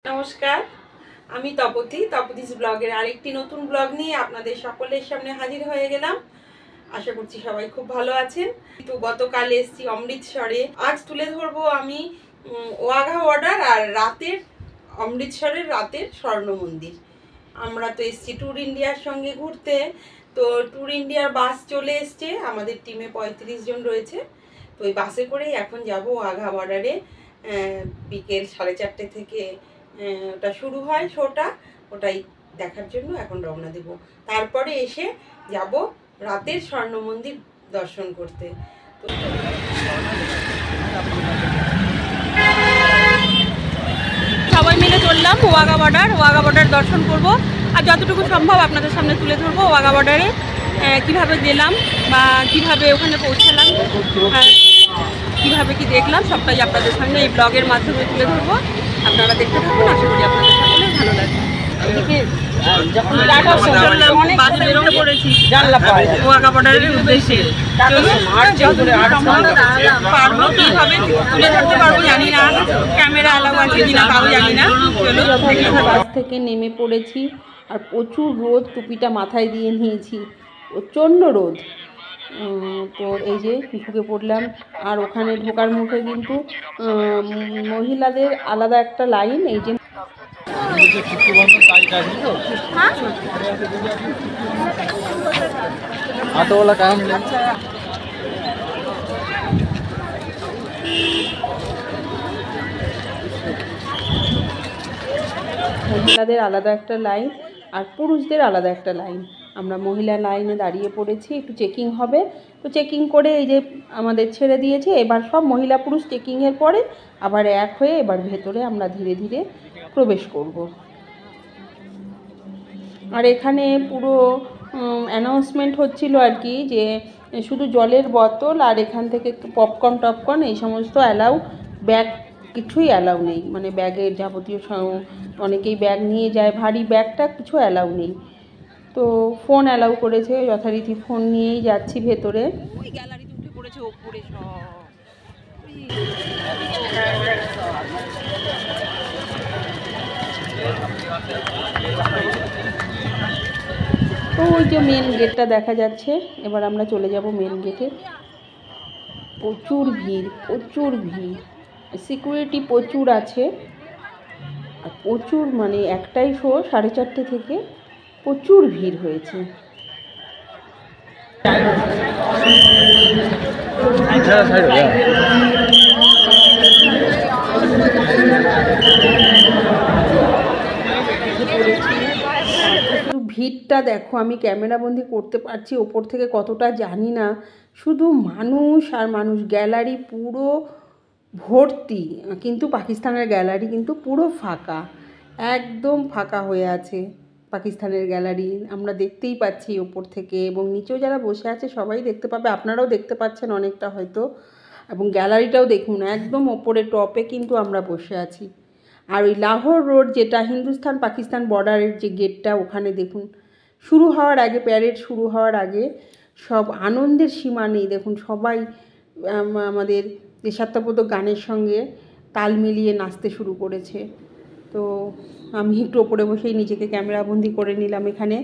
নমস্কার, আমি তপতিস ব্লগের আরেকটি নতুন ব্লগ নিয়ে আপনাদের সকলের সামনে হাজির হয়ে গেলাম। আশা করছি সবাই খুব ভালো আছেন। তো গতকাল এসেছি অমৃতসরে, আজ তুলে ধরবো আমি ওয়াঘা বর্ডার আর অমৃতসরের রাতের স্বর্ণ মন্দির। আমরা তো এসেছি ট্যুর ইন্ডিয়ার সঙ্গে ঘুরতে। তো ট্যুর ইন্ডিয়ার বাস চলে এসছে, আমাদের টিমে 35 জন রয়েছে। তো ওই বাসে করেই এখন যাব ওয়াঘা বর্ডারে। বিকেল 4:30 থেকে ওটা শুরু হয় শোটা, ওটাই দেখার জন্য এখন রওনা দেব। তারপরে এসে যাব রাতের স্বর্ণ মন্দির দর্শন করতে। সবাই মিলে চললাম ওয়াঘা বর্ডার দর্শন করব, আর যতটুকু সম্ভব আপনাদের সামনে তুলে ধরবো ওয়াঘা বর্ডারে কীভাবে গেলাম বা কীভাবে ওখানে পৌঁছালাম, কীভাবে কি দেখলাম সবটাই আপনাদের সামনে এই ব্লগের মাধ্যমে তুলে ধরবো। আপনারা দেখতে থাকুন, আশা করি আপনাদের সকলের ভালো লাগবে। ওয়াঘা বর্ডারের উদ্দেশ্যে জানি না, ক্যামেরা অ্যালাউ আছে কিনা তাও জানি না। বাস থেকে নেমে পড়েছি, আর প্রচুর রোদ, টুপিটা মাথায় দিয়ে নিয়েছি, প্রচণ্ড রোদ। তো এই যে ঢুকে পড়লাম, আর ওখানে ঢোকার মুখে কিন্তু মহিলাদের আলাদা একটা লাইন। এই যে মহিলাদের আলাদা একটা লাইন আর পুরুষদের আলাদা একটা লাইন। আমরা মহিলা লাইনে দাঁড়িয়ে পড়েছি, একটু চেকিং হবে। তো চেকিং করে এই যে আমাদের ছেড়ে দিয়েছে, এবার সব মহিলা পুরুষ চেকিংয়ের পরে আবার এক হয়ে এবার ভেতরে আমরা ধীরে ধীরে প্রবেশ করব। আর এখানে পুরো অ্যানাউন্সমেন্ট হচ্ছিল আর কি, যে শুধু জলের বোতল আর এখান থেকে পপকর্ন এই সমস্ত অ্যালাউ, ব্যাগ কিছুই অ্যালাউ নেই। মানে ব্যাগের যাবতীয় অনেকেই ব্যাগ নিয়ে যায়, ভারী ব্যাগটা কিছু অ্যালাউ নেই। তো ফোন অ্যালাউ করেছে, যথারীতি ফোন নিয়েই যাচ্ছি ভেতরে। গ্যালারিতে উঠে পড়েছে ওপরে তো ওই যে মেন গেটটা দেখা যাচ্ছে, এবার আমরা চলে যাব মেন গেটে। প্রচুর ভিড়, সিকিউরিটি প্রচুর আছে, আর প্রচুর, মানে একটাই শো 4:30 থেকে প্রচুর ভিড় হয়েছে। ভিড়টা দেখো, আমি ক্যামেরাবন্দি করতে পারছি ওপর থেকে কতটা জানি না, শুধু মানুষ আর মানুষ, গ্যালারি পুরো ভর্তি। কিন্তু পাকিস্তানের গ্যালারি কিন্তু পুরো ফাঁকা, একদম ফাঁকা হয়ে আছে পাকিস্তানের গ্যালারি। আমরা দেখতেই পাচ্ছি ওপর থেকে, এবং নিচেও যারা বসে আছে সবাই দেখতে পাবে, আপনারাও দেখতে পাচ্ছেন অনেকটা হয়তো। এবং গ্যালারিটাও দেখুন, একদম ওপরে টপে কিন্তু আমরা বসে আছি। আর ওই লাহোর রোড, যেটা হিন্দুস্তান পাকিস্তান বর্ডারের যে গেটটা, ওখানে দেখুন শুরু হওয়ার আগে, প্যারেড শুরু হওয়ার আগে সব আনন্দের সীমা নেই। দেখুন সবাই আমাদের দেশাত্মবোধক গানের সঙ্গে তাল মিলিয়ে নাচতে শুরু করেছে। তো আমি একটু ওপরে বসেই নিজেকে ক্যামেরাবন্দি করে নিলাম এখানে।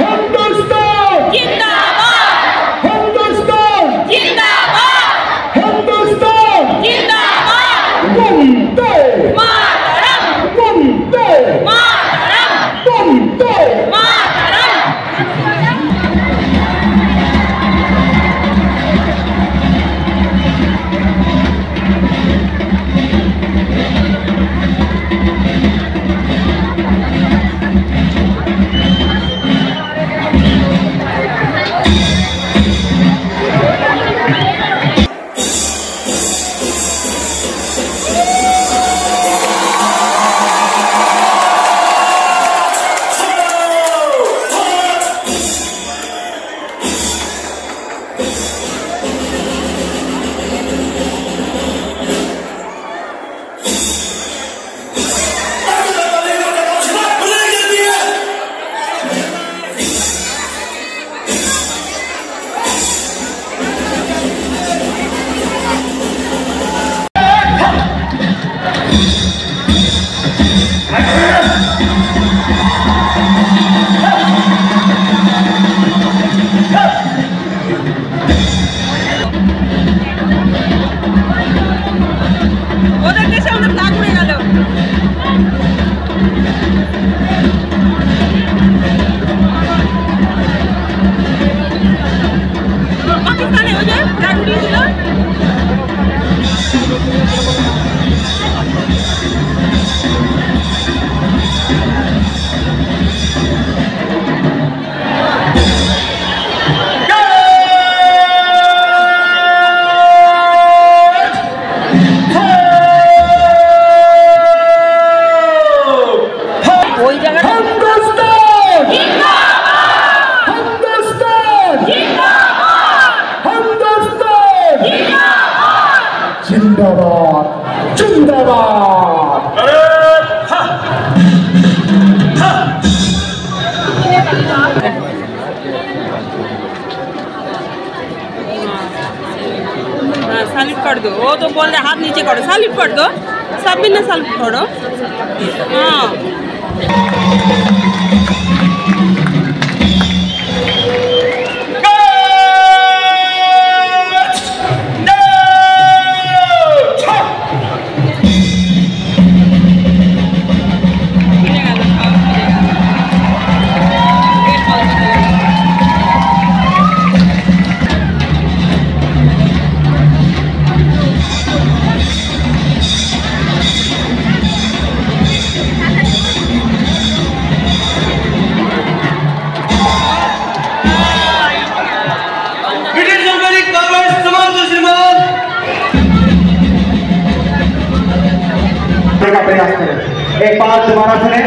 हिंदुस्तान जिंदाबाद, हिंदुस्तान जिंदाबाद, हिंदुस्तान जिंदाबाद, वंदे मातरम, वंदे मातरम, वंदे मातरम। जिंदाबाद जिंदाबाद। सैल्यूट कर दो, वो तो बोल रहे हाथ नीचे करो, सैल्यूट कर दो, सब भी ना सैल्यूट करो। हाँ का प्रयास करें। एक बार दोबारा सुने,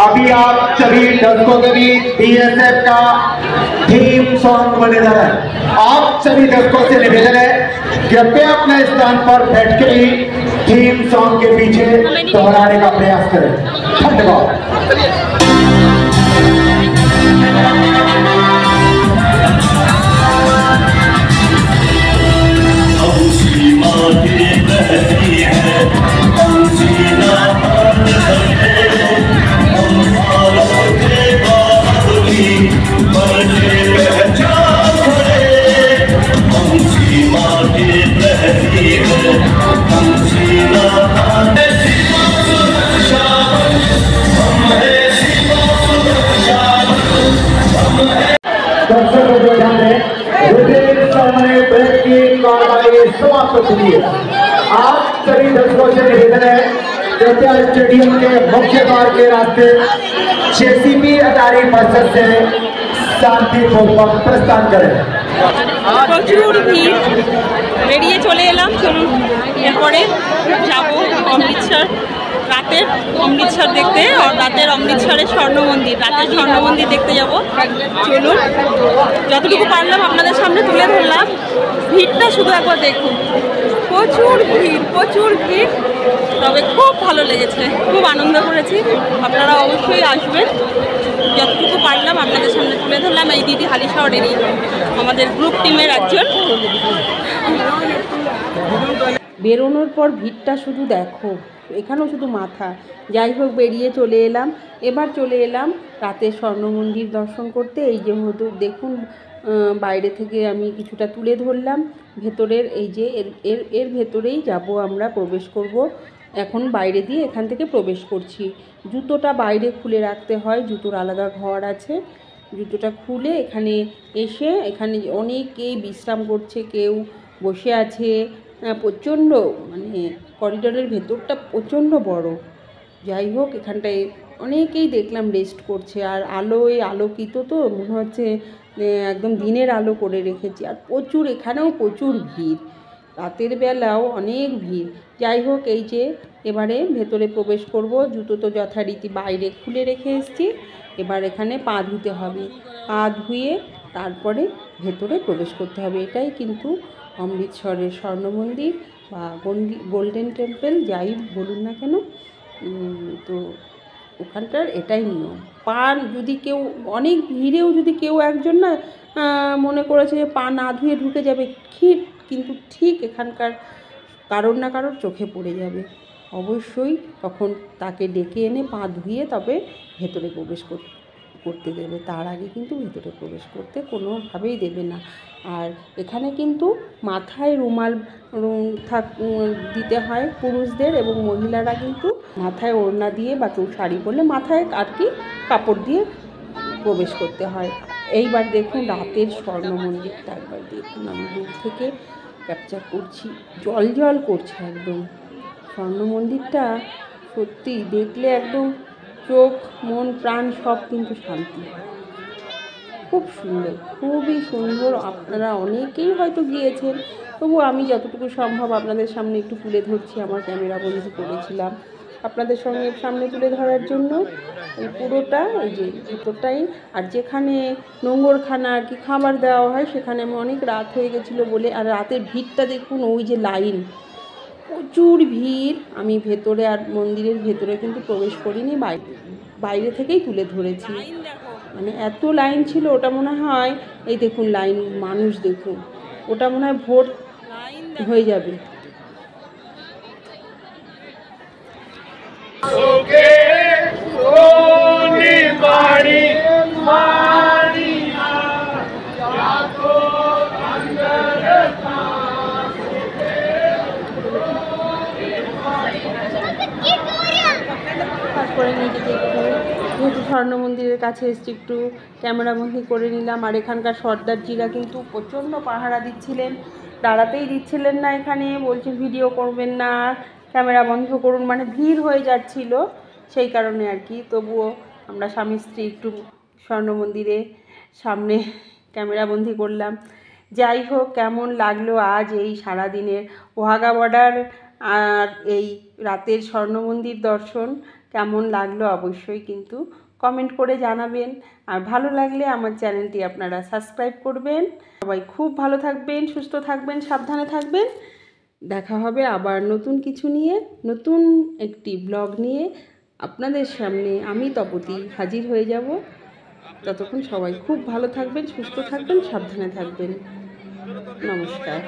अभी आप सभी दर्शकों के बीच बीएसएफ का थीम सॉन्ग बने जा रहा है। आप सभी दर्शकों से निवेदन है कृपया अपने स्थान पर बैठ के ही थीम सॉन्ग के पीछे दोहराने का प्रयास करें। धन्यवाद। दर्शकों को ध्यान दें, समाप्त होती है। आप सभी दर्शकों से निवेदन है कृपया स्टेडियम के मुख्य द्वार के रास्ते जेसीबी अटारी परिषद से शांतिपूर्वक प्रस्थान करें। প্রচুর ভিড়, বেরিয়ে চলে এলাম। চলুন এরপরে যাবো অমৃতসর, রাতের অমৃতসর দেখতে। রাতের অমৃতসরের স্বর্ণ মন্দির, রাতের স্বর্ণ মন্দির দেখতে যাব। চলুন, যতটুকু পারলাম আপনাদের সামনে তুলে ধরলাম। ভিড়টা শুধু একবার দেখুন, প্রচুর ভিড়, প্রচুর ভিড়। তবে খুব ভালো লেগেছে, খুব আনন্দ করেছি। আপনারা অবশ্যই আসবেন। যতটুকু পারলাম আপনাদের সামনে তুলে ধরলাম। এই দিদি হালিশহরেরই আমাদের গ্রুপ টিমের একজন। বেরোনোর পর ভিড়টা শুধু দেখো, এখানেও শুধু মাথা। যাই হোক, বেরিয়ে চলে এলাম। এবার চলে এলাম রাতের স্বর্ণ মন্দির দর্শন করতে। এই যে দেখুন, বাইরে থেকে আমি কিছুটা তুলে ধরলাম ভেতরের। এই যে এর ভেতরেই যাব আমরা, প্রবেশ করব এখন। বাইরে দিয়ে এখান থেকে প্রবেশ করছি। জুতোটা বাইরে খুলে রাখতে হয়, জুতোর আলাদা ঘর আছে। জুতোটা খুলে এখানে এসে এখানে অনেকেই বিশ্রাম করছে, কেউ বসে আছে। প্রচণ্ড মানে করিডোরের ভেতরটা প্রচণ্ড বড়। যাই হোক, এখানটায় অনেকেই দেখলাম রেস্ট করছে। আর আলোয় আলোকিত তো মনে হচ্ছে একদম দিনের আলো করে রেখেছি। আর প্রচুর, এখানেও প্রচুর ভিড়, রাতের বেলাও অনেক ভিড়। যাই হোক, এই যে এবারে ভেতরে প্রবেশ করব। জুতো তো যথারীতি বাইরে খুলে রেখে এসেছি। এবার এখানে পা ধুতে হবে। পা ধুয়ে তারপরে ভেতরে প্রবেশ করতে হবে। এটাই কিন্তু অমৃতসরের স্বর্ণ মন্দির বা গোল্ডেন টেম্পল, যাই বলুন না কেন। তো ওখানটার এটাই নিয়ম। পা যদি কেউ অনেক ভিড়েও যদি কেউ একজন না মনে করেছে যে পা না ধুয়ে ঢুকে যাবে, কিন্তু ঠিক এখানকার কারোর না কারোর চোখে পড়ে যাবে। অবশ্যই তখন তাকে ডেকে এনে পা ধুয়ে তবে ভেতরে প্রবেশ করতে দেবে। তার আগে কিন্তু ভেতরে প্রবেশ করতে কোনোভাবেই দেবে না। আর এখানে কিন্তু মাথায় রুমাল দিতে হয় পুরুষদের, এবং মহিলারা কিন্তু মাথায় ওড়না দিয়ে বা কেউ শাড়ি পরলে মাথায় আর কি কাপড় দিয়ে প্রবেশ করতে হয়। এইবার দেখুন রাতের স্বর্ণ মন্দিরটা, একবার দেখুন, আমি দূর থেকে ক্যাপচার করছি। জল জল করছে একদম স্বর্ণ মন্দিরটা। সত্যি দেখলে একদম চোখ, মন, প্রাণ সব কিন্তু শান্তি। খুব সুন্দর, খুবই সুন্দর। আপনারা অনেকেই হয়তো গিয়েছেন, তবু আমি যতটুকু সম্ভব আপনাদের সামনে একটু তুলে ধরছি। আমার ক্যামেরা বন্দি করেছিলাম আপনাদের সঙ্গে সামনে তুলে ধরার জন্য। এই পুরোটা, এই যে ভিতরটাই। আর যেখানে নোংরখানা আর কি খাবার দেওয়া হয়, সেখানে আমি অনেক রাত হয়ে গেছিলো বলে, আর রাতের ভিড়টা দেখুন, ওই যে লাইন, প্রচুর ভিড়। আমি ভেতরে আর মন্দিরের ভেতরে কিন্তু প্রবেশ করিনি, বাইরে থেকেই তুলে ধরেছি। মানে এত লাইন ছিল, ওটা মনে হয়, এই দেখুন লাইন, মানুষ দেখুন, ওটা মনে হয় ভোর হয়ে যাবে। তারপরে নিজেকে একটু, যেহেতু স্বর্ণ মন্দিরের কাছে এসেছি, একটু ক্যামেরাবন্দি করে নিলাম। আর এখানকার সর্দারজিরা কিন্তু প্রচণ্ড পাহারা দিচ্ছিলেন, দাঁড়াতেই দিচ্ছিলেন না এখানে। বলছে ভিডিও করবেন না, ক্যামেরা বন্ধ করুন, মানে ভিড় হয়ে যাচ্ছিল সেই কারণে আর কি। তবুও আমরা স্বামী স্ত্রী একটু স্বর্ণ মন্দিরে সামনে ক্যামেরাবন্দি করলাম। যাই হোক, কেমন লাগলো আজ এই সারাদিনের ওয়াঘা বর্ডার আর এই রাতের স্বর্ণ মন্দির দর্শন, কেমন লাগলো অবশ্যই কিন্তু কমেন্ট করে জানাবেন। আর ভালো লাগলে আমার চ্যানেলটি আপনারা সাবস্ক্রাইব করবেন। সবাই খুব ভালো থাকবেন, সুস্থ থাকবেন, সাবধানে থাকবেন। দেখা হবে আবার নতুন কিছু নিয়ে, নতুন একটি ব্লগ নিয়ে আপনাদের সামনে আমি তপতি হাজির হয়ে যাব। ততক্ষণ সবাই খুব ভালো থাকবেন, সুস্থ থাকবেন, সাবধানে থাকবেন। নমস্কার।